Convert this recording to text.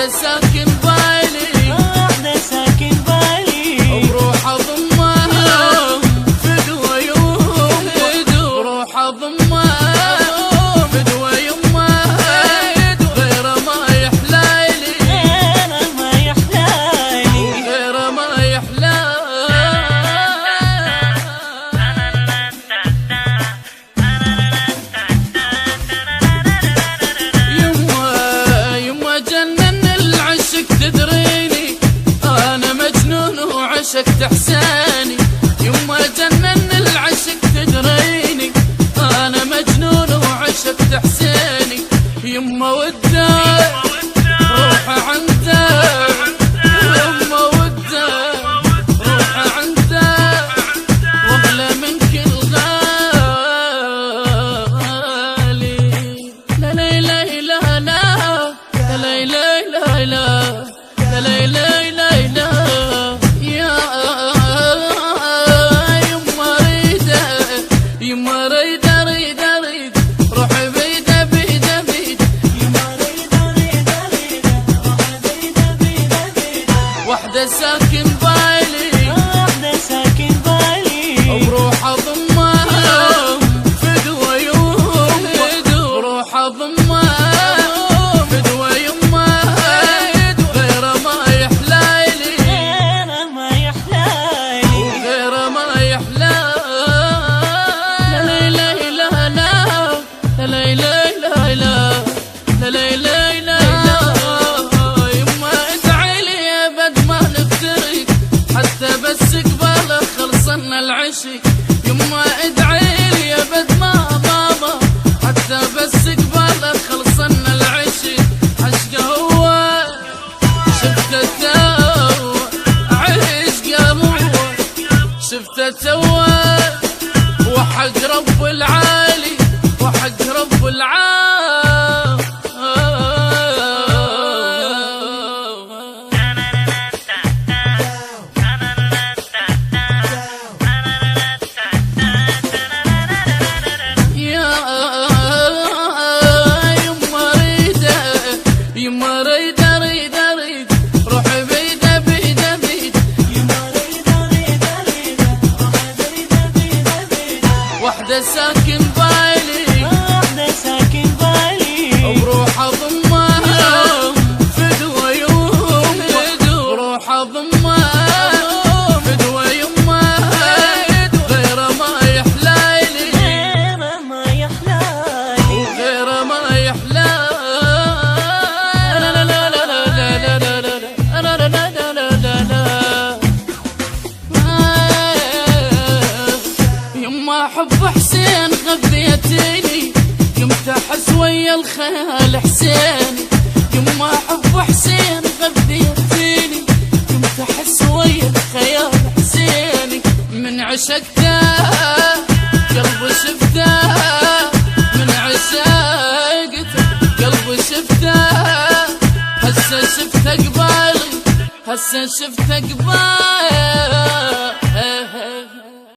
ساكن بالي واحدة ساكن بالي وروح اضمها فدوى يوم وروح اضمها فدوى يمها غير ما يحلالي غير ما يحلالي غير ما يحلالي يما جنن العشق تدريني انا مجنون وعشق تحساني يما جنن العشق تدريني انا مجنون وعشق تحساني يما وداي روح عندك يما وداي روح عندك واغلى من كل غالي لا لا لا لا لا لا لا لا لا لا لا لا لا يا يما ريدة يما ريدة ريدة ريدة روحي بيدة بيدة بيدة يما ريدة ريدة ريدة روحي بيدة بيدة بيدة واحدة ساكن بالي واحدة ساكن بالي وروح اضمها فدوى يوم وروح اضمها يما ادعي لي يا بد ما نفترق حتى بس قبالك خلصنا العشق يما ادعي لي يا بد ما بابا حتى بس قبالك خلصنا العشق عشقه هو شفته تو عشقه هو شفته تو وحق رب العالي وحق رب العالي يما ريدة ريدة ريدة روحي بيدة بيدة بيدة يما ريدة ريدة ريدة روحي بيدة بيدة بيدة واحدة ساكن بالي واحدة ساكن بالي وروح اضمها فدوى يوم وروح اضمها فدوى يمها غير ما يحلالي غير ما يحلالي غير ما يحلالي يما حب حسين غذيتيني يمتى احس ويا الخيال حسيني يما حب حسين غذيتيني يمتى احس ويا الخيال حسيني من عشقته قلبي شفته من عشقته قلبي شفته هسه شفته قبالي هسه شفته قبالي